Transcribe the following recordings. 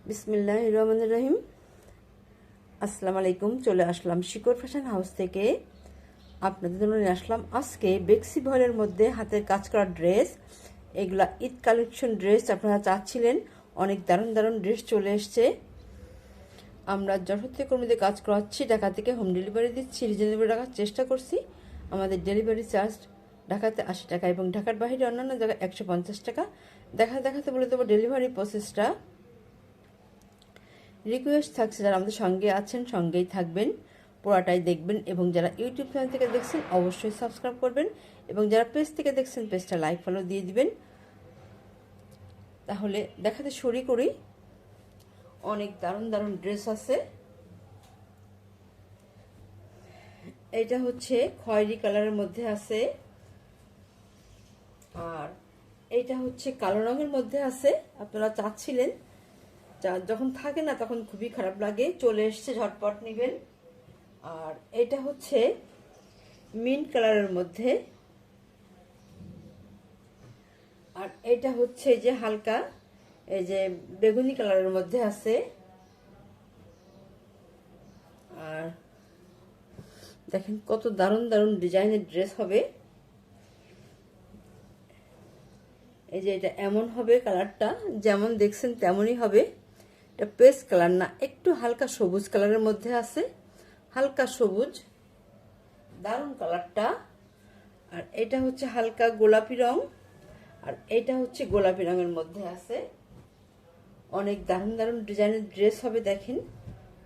বিসমিল্লাহির রহমানির রহিম। আসসালামু আলাইকুম। চলে আসলাম শিকর ফ্যাশন হাউস থেকে। আপনাদের জন্য নিয়ে আসলাম আজকে বেক্সি ভয়েলের মধ্যে হাতের কাজ করা ড্রেস। এগুলা ঈদ কালেকশন ড্রেস আপনারা চাচ্ছিলেন। অনেক দারুণ দারুণ ড্রেস চলে এসছে। আমরা যশোর থেকে কর্মীদের কাজ করাচ্ছি, ঢাকা থেকে হোম ডেলিভারি দিচ্ছি, রিজনেবল রাখার চেষ্টা করছি। আমাদের ডেলিভারি চার্জ ঢাকাতে 80 টাকা এবং ঢাকার বাইরে অন্যান্য জায়গায় 150 টাকা। দেখাতে বলে দেবো ডেলিভারি প্রসেসটা। রিকোয়েস্ট থাকছে যারা আমাদের সঙ্গে আছেন সঙ্গেই থাকবেন, পুরাটাই দেখবেন এবং যারা ইউটিউব চ্যানেল থেকে দেখছেন অবশ্যই সাবস্ক্রাইব করবেন এবং যারা পেজ থেকে দেখছেন পেজটা লাইক ফলো দিয়ে দিবেন। তাহলে দেখাতে শুরু করি। অনেক দারুণ দারুণ ড্রেস আছে। এটা হচ্ছে খয়েরি কালারের মধ্যে আছে, আর এইটা হচ্ছে কালো রঙের মধ্যে আছে। আপনারা চাচ্ছিলেন, যখন থাকে না তখন খুবই খারাপ লাগে, চলে এসছে, ঝটপট নেবেন। আর এটা হচ্ছে মিন্ট কালারের মধ্যে, আর এটা হচ্ছে যে হালকা এই যে বেগুনি কালারের মধ্যে আছে। আর দেখেন কত দারুণ দারুণ ডিজাইনের ড্রেস হবে। এই যে এটা এমন হবে, কালারটা যেমন দেখছেন তেমনই হবে। এটা পেস্ট কালার না, একটু হালকা সবুজ কালারের মধ্যে আছে, হালকা সবুজ, দারুণ কালারটা। আর এটা হচ্ছে হালকা গোলাপি রং, আর এটা হচ্ছে গোলাপি রঙের মধ্যে আছে। অনেক দারুণ দারুণ ডিজাইনের ড্রেস হবে। দেখেন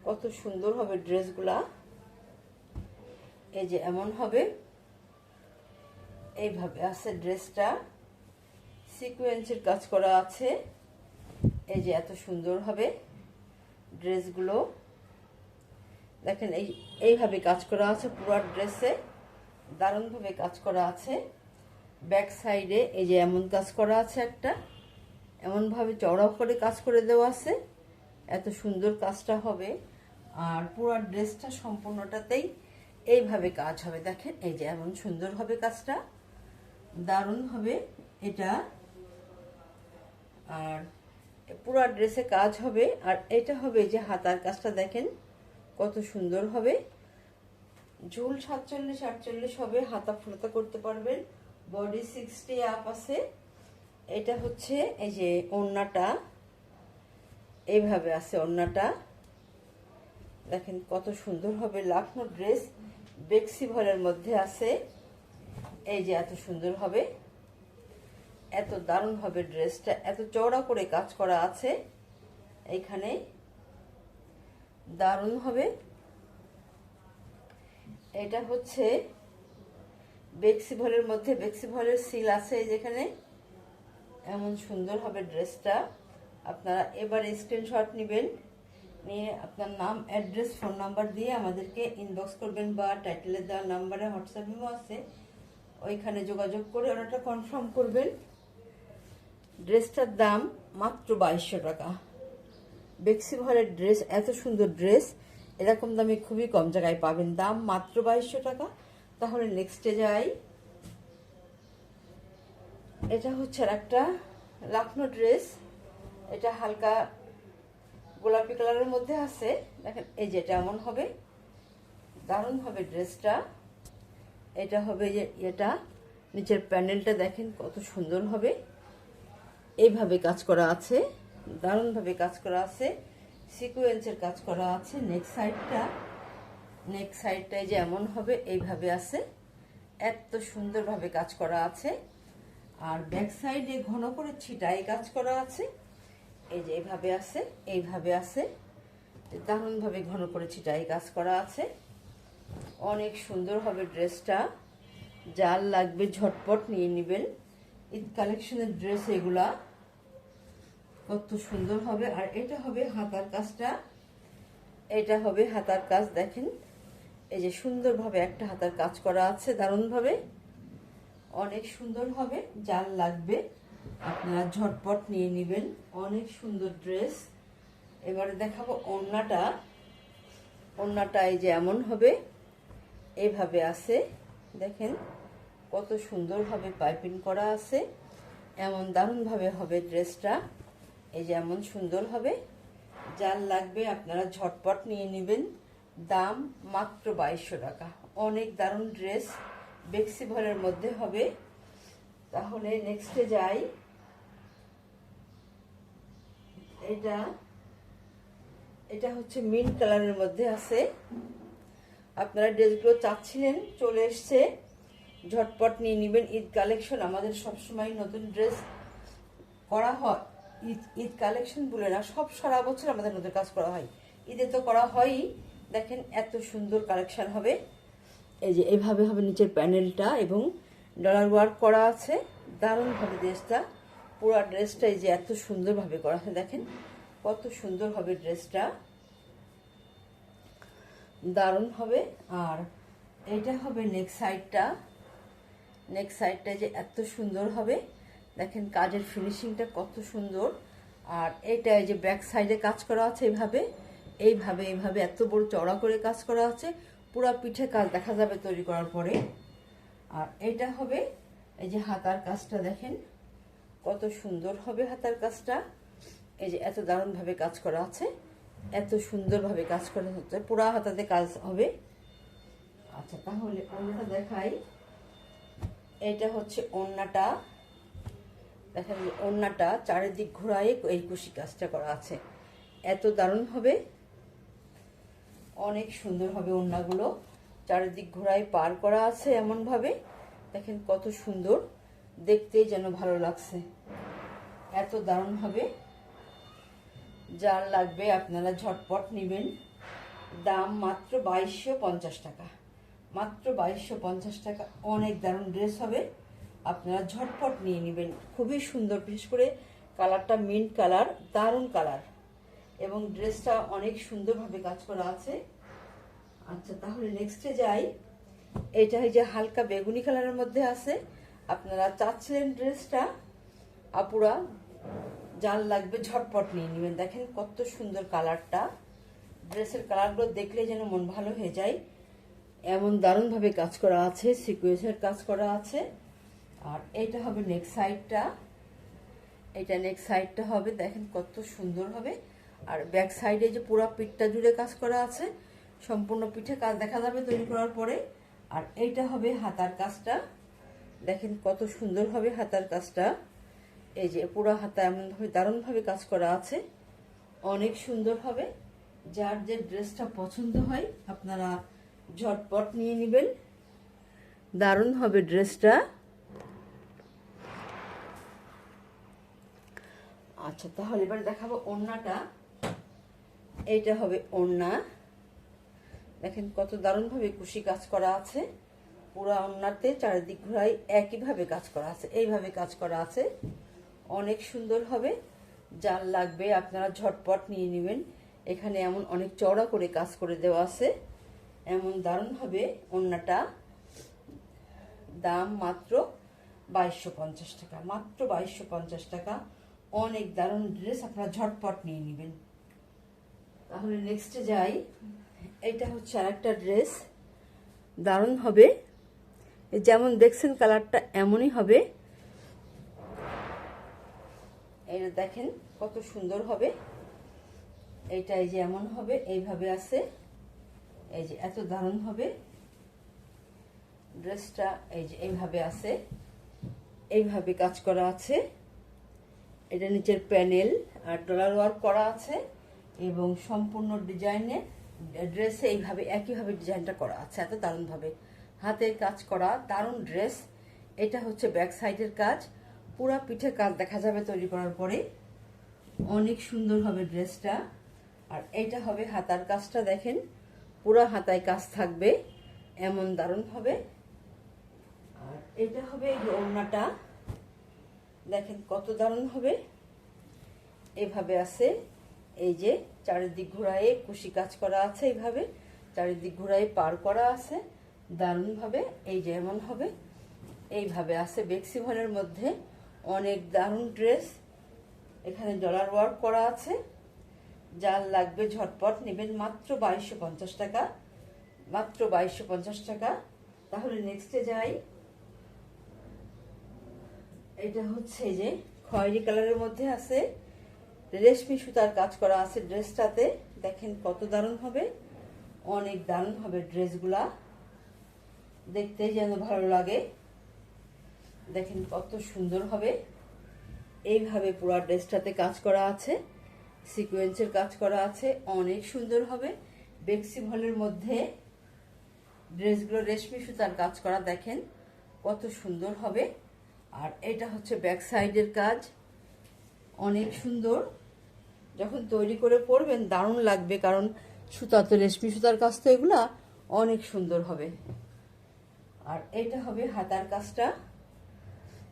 কত সুন্দর হবে ড্রেসগুলা। এই যে এমন হবে, এইভাবে আছে ড্রেসটা, সিকোয়েন্সের কাজ করা আছে। এই যে এত সুন্দর হবে ড্রেসগুলো। দেখেন এইভাবে কাজ করা আছে পুরো ড্রেসে, দারুণভাবে কাজ করা আছে। ব্যাক সাইডে এই যে এমন কাজ করা আছে, একটা এমনভাবে চওড়া করে কাজ করে দেওয়া আছে। এত সুন্দর কাজটা হবে। আর পুরো ড্রেসটা সম্পূর্ণটাতেই এইভাবে কাজ হবে। দেখেন এই যে এমন সুন্দর হবে কাজটা, দারুণ হবে এটা। আর পুরো ড্রেসে কাজ হবে। আর এটা হবে যে হাতার কাজটা, দেখেন কত সুন্দর হবে। ঝুল 47-48 হবে, হাতা ফুলতা করতে পারবেন। বডি 60 আপ আছে। এটা হচ্ছে এই যে ওড়নাটা, এইভাবে আছে ওড়নাটা। দেখেন কত সুন্দর হবে, লাখনো ড্রেস বেক্সি ভয়েলের মধ্যে আছে। এই যে এত সুন্দর হবে, এত দারুণ হবে ড্রেসটা, এত চওড়া করে কাজ করা আছে এইখানে, দারুণ হবে। এটা হচ্ছে বেক্সি ভয়েলের মধ্যে, বেক্সি ভয়েলের সিল আছে যেখানে, এমন সুন্দর হবে ড্রেসটা। আপনারা এবারে স্ক্রিনশট নেবেন, নিয়ে আপনার নাম, অ্যাড্রেস, ফোন নাম্বার দিয়ে আমাদেরকে ইনবক্স করবেন, বা টাইটেলে দেওয়া নাম্বারে হোয়াটসঅ্যাপ ইমো আছে, ওইখানে যোগাযোগ করে অর্ডারটা কনফার্ম করবেন। ড্রেসটার দাম মাত্র 2200 টাকা। বেক্সি ভয়েলের ড্রেস, এত সুন্দর ড্রেস এরকম দামে খুবই কম জায়গায় পাবেন, দাম মাত্র 2200 টাকা। তাহলে নেক্সটে যাই। এটা হচ্ছে আর একটা লাখনো ড্রেস, এটা হালকা গোলাপি কালারের মধ্যে আছে। দেখেন এই যে এটা এমন হবে, দারুণ হবে ড্রেসটা। এটা হবে যে এটা নিচের প্যানেলটা দেখেন কত সুন্দর হবে, এইভাবে কাজ করা আছে, দারুণভাবে কাজ করা আছে, সিকোয়েন্সের কাজ করা আছে। নেক সাইডটাই যে এমন হবে, এইভাবে আছে, এত সুন্দরভাবে কাজ করা আছে। আর ব্যাক সাইডে ঘন করে ছিটাই কাজ করা আছে। এই যে এইভাবে আছে, এইভাবে আছে, দারুণভাবে ঘন করে ছিটাই কাজ করা আছে। অনেক সুন্দর হবে ড্রেসটা, যার লাগবে ঝটপট নিয়ে নেবেন। ঈদ কালেকশনের ড্রেস এগুলা, কত সুন্দর হবে। আর এটা হবে হাতার কাজটা, এটা হবে হাতার কাজ। দেখেন এই যে সুন্দরভাবে একটা হাতার কাজ করা আছে, দারুণভাবে, অনেক সুন্দর হবে। যার লাগবে আপনারা ঝটপট নিয়ে নেবেন, অনেক সুন্দর ড্রেস। এবারে দেখাবো ওড়নাটা। ওড়নাটা এই যে এমন হবে, এইভাবে আছে, দেখেন কত সুন্দরভাবে পাইপিং করা আছে, এমন দারুণভাবে হবে ড্রেসটা। এই যে এমন সুন্দর হবে, যার লাগবে আপনারা ঝটপট নিয়ে নেবেন। দাম মাত্র 2200 টাকা। অনেক দারুণ ড্রেস, বেক্সি ভলের মধ্যে হবে। তাহলে নেক্সটে যাই। এটা হচ্ছে মিন্ট কালারের মধ্যে আছে। আপনারা ড্রেসগুলো চাচ্ছিলেন, চলে এসছে, ঝটপট নিয়ে নেবেন। ঈদ কালেকশন, আমাদের সবসময় নতুন ড্রেস করা হয়। ঈদ কালেকশন বলে না, সব সারা বছর আমাদের নতুন কাজ করা হয়, ঈদে তো করা হয়ই। দেখেন এত সুন্দর কালেকশন হবে। এই যে এইভাবে হবে নিচের প্যানেলটা এবং ডলার ওয়ার্ক করা আছে। দারুণ হবে ড্রেসটা, পুরো ড্রেসটা এই যে এত সুন্দরভাবে করা আছে। দেখেন কত সুন্দর হবে ড্রেসটা, দারুণ হবে। আর এইটা হবে নেক সাইডটা। নেক সাইডটা যে এত সুন্দর হবে, দেখেন কাজের ফিনিশিংটা কত সুন্দর। আর এটা এই যে ব্যাক সাইডে কাজ করা আছে এইভাবে এইভাবে এইভাবে এত বড় চড়া করে কাজ করা আছে। পুরা পিঠে কাজ দেখা যাবে তৈরি করার পরে। আর এটা হবে এই যে হাতার কাজটা, দেখেন কত সুন্দর হবে হাতার কাজটা। এই যে এত দারুণভাবে কাজ করা আছে, এত সুন্দরভাবে কাজ করা হচ্ছে, পুরা হাতাতে কাজ হবে। আচ্ছা তাহলে ওড়নাটা দেখাই। এটা হচ্ছে ওড়নাটা, দেখেন ওড়নাটা চারিদিক ঘোরায় এই কুশি কাজটা করা আছে, এত দারুণ হবে, অনেক সুন্দর হবে। ওড়নাগুলো চারিদিক ঘোরায় পার করা আছে এমনভাবে, দেখেন কত সুন্দর, দেখতেই যেন ভালো লাগছে, এত দারুণ হবে। যার লাগবে আপনারা ঝটপট নেবেন। দাম মাত্র 2250 টাকা, মাত্র 2250 টাকা। অনেক দারুণ ড্রেস হবে, আপনারা ঝটপট নিয়ে নেবেন। খুবই সুন্দর, বিশেষ করে কালারটা মিন্ট কালার, দারুণ কালার, এবং ড্রেসটা অনেক সুন্দরভাবে কাজ করা আছে। আচ্ছা তাহলে নেক্সটে যাই। এটা এই যে হালকা বেগুনি কালারের মধ্যে আছে। আপনারা চাচ্ছিলেন ড্রেসটা, আপুরা যার লাগবে ঝটপট নিয়ে নেবেন। দেখেন কত সুন্দর কালারটা, ড্রেসের কালারগুলো দেখলে যেন মন ভালো হয়ে যায়, এমন দারুণভাবে কাজ করা আছে, সিকোয়েন্সের কাজ করা আছে। আর এইটা হবে নেক সাইডটা, এটা নেক সাইডটা হবে, দেখেন কত সুন্দর হবে। আর ব্যাক সাইডে যে পুরো পিঠটা জুড়ে কাজ করা আছে, সম্পূর্ণ পিঠে কাজ দেখা যাবে তৈরি করার পরে। আর এইটা হবে হাতার কাজটা, দেখেন কত সুন্দর হবে হাতার কাজটা। এই যে পুরো হাতা এমনভাবে দারুণভাবে কাজ করা আছে, অনেক সুন্দর হবে। যার যে ড্রেসটা পছন্দ হয় আপনারা ঝটপট নিয়ে নেবেন, দারুণ হবে ড্রেসটা। আচ্ছা তাহলে এবার দেখাবো ওড়নাটা। এইটা হবে ওড়না, দেখেন কত দারুণভাবে কুশি কাজ করা আছে। পুরো ওড়নাতে চারিদিক ঘোরায় একইভাবে কাজ করা আছে, এইভাবে কাজ করা আছে, অনেক সুন্দর হবে। যার লাগবে আপনারা ঝটপট নিয়ে নেবেন। এখানে এমন অনেক চওড়া করে কাজ করে দেওয়া আছে, এমন দারুণ হবে ওড়নাটা। দাম মাত্র 2250 টাকা, মাত্র 2250 টাকা। অনেক দারুণ ড্রেস, আপনারা ঝটপট নিয়ে নেবেন। তাহলে নেক্সটে যাই। এটা হচ্ছে আরেকটা ড্রেস, দারুণ হবে, যেমন দেখছেন কালারটা এমনই হবে। এটা দেখেন কত সুন্দর হবে, এইটা এই যে এমন হবে, এইভাবে আছে, এই যে এত দারুণ হবে ড্রেসটা। এই যে এইভাবে আছে, এইভাবে কাজ করা আছে। এটা নিচের প্যানেল আর ডলার ওয়ার্ক করা আছে, এবং সম্পূর্ণ ডিজাইনে ড্রেসে এইভাবে একইভাবে ডিজাইনটা করা আছে, এত দারুণভাবে হাতের কাজ করা দারুণ ড্রেস। এটা হচ্ছে ব্যাক সাইডের কাজ, পুরা পিঠে কাজ দেখা যাবে তৈরি করার পরে, অনেক সুন্দর হবে ড্রেসটা। আর এইটা হবে হাতার কাজটা, দেখেন পুরা হাতায় কাজ থাকবে, এমন দারুণ হবে। আর এটা হবে এই ওড়নাটা, দেখেন কত দারুণ হবে, এভাবে আছে। এই যে চারিদিক ঘোরায় কুশি কাজ করা আছে, এইভাবে চারিদিক ঘোরায় পার করা আছে দারুণভাবে। এই যে এমন হবে, এইভাবে আছে বেক্সি ভনের মধ্যে, অনেক দারুণ ড্রেস। এখানে ডলার ওয়ার্ক করা আছে, যার লাগবে ঝটপট নেবেন। মাত্র 2250 টাকা, মাত্র 2250 টাকা। তাহলে নেক্সটে যাই। এটা হচ্ছে যে খয়েরি কালারের মধ্যে আছে রেশমি সুতার কাজ করা আছে ড্রেসটাতে। দেখেন কত দারুণ হবে, অনেক দারুণ হবে ড্রেসগুলা, দেখতেই যেন ভালো লাগে। দেখেন কত সুন্দর হবে, এইভাবে পুরো ড্রেসটাতে কাজ করা আছে, সিকোয়েন্সের কাজ করা আছে, অনেক সুন্দর হবে। বেক্সি ভলের মধ্যে ড্রেসগুলো রেশমি সুতার কাজ করা, দেখেন কত সুন্দর হবে। আর এটা হচ্ছে ব্যাক সাইডের কাজ, অনেক সুন্দর। যখন তৈরি করে পরবেন দারুণ লাগবে, কারণ সুতা তো রেশমি সুতার কাজ তো এগুলা অনেক সুন্দর হবে। আর এটা হবে হাতার কাজটা,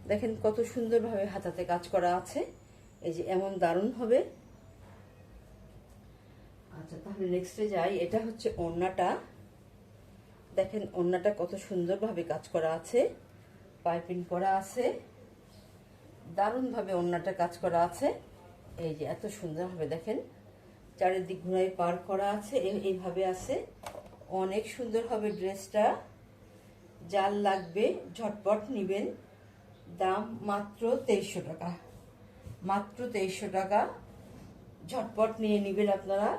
দেখেন কত সুন্দরভাবে হাতাতে কাজ করা আছে, এই যে এমন দারুণ হবে। আচ্ছা তাহলে নেক্সটে যাই। এটা হচ্ছে ওড়নাটা, দেখেন ওড়নাটা কত সুন্দরভাবে কাজ করা আছে, পাইপিং করা আছে, দারুণভাবে ওড়নাটা কাজ করা আছে। এই যে এত সুন্দরভাবে দেখেন চারিদিক ঘুরাই পার করা আছে, এইভাবে আছে, অনেক সুন্দর হবে ড্রেসটা। যার লাগবে ঝটপট নিবেন, দাম মাত্র 2300 টাকা, মাত্র 2300 টাকা, ঝটপট নিয়ে নিবেন আপনারা।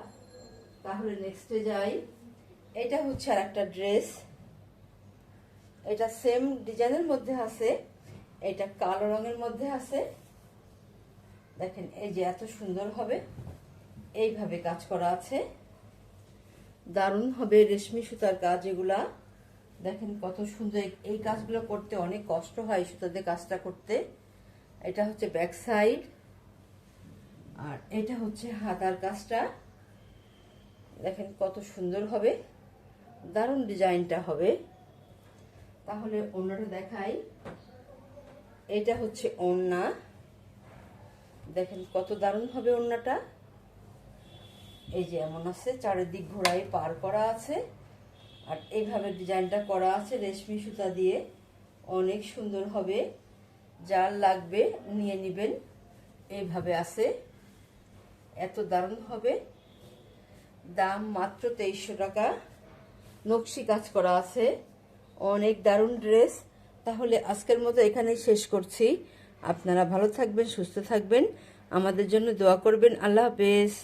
তাহলে নেক্সটে যাই। এটা হচ্ছে আর একটা ড্রেস, এটা সেম ডিজাইনের মধ্যে আছে, এটা কালো রঙের মধ্যে আছে। দেখেন এই যে এত সুন্দর হবে, এইভাবে কাজ করা আছে, দারুণ হবে রেশমি সুতার কাজ এগুলা। দেখেন কত সুন্দর, এই কাজগুলো করতে অনেক কষ্ট হয় সুতাতে কাজটা করতে। এটা হচ্ছে ব্যাক সাইড, আর এটা হচ্ছে হাতার কাজটা, দেখেন কত সুন্দর হবে, দারুণ ডিজাইনটা হবে। তাহলে ওড়নাটা দেখাই। এটা হচ্ছে ওড়না, দেখেন কত দারুণ হবে ওড়নাটা। এই যে এমন আছে, চারিদিক ঘোড়ায় পার করা আছে, আর এইভাবে ডিজাইনটা করা আছে রেশমি সুতা দিয়ে, অনেক সুন্দর হবে। যার লাগবে নিয়ে নেবেন, এইভাবে আছে, এত দারুণ হবে। দাম মাত্র 2300 টাকা, নকশি কাজ করা আছে, অনেক দারুণ ড্রেস। তাহলে আজকের মতো এখানেই শেষ করছি। আপনারা ভালো থাকবেন, সুস্থ থাকবেন, আমাদের জন্য দোয়া করবেন। আল্লাহ হাফেজ।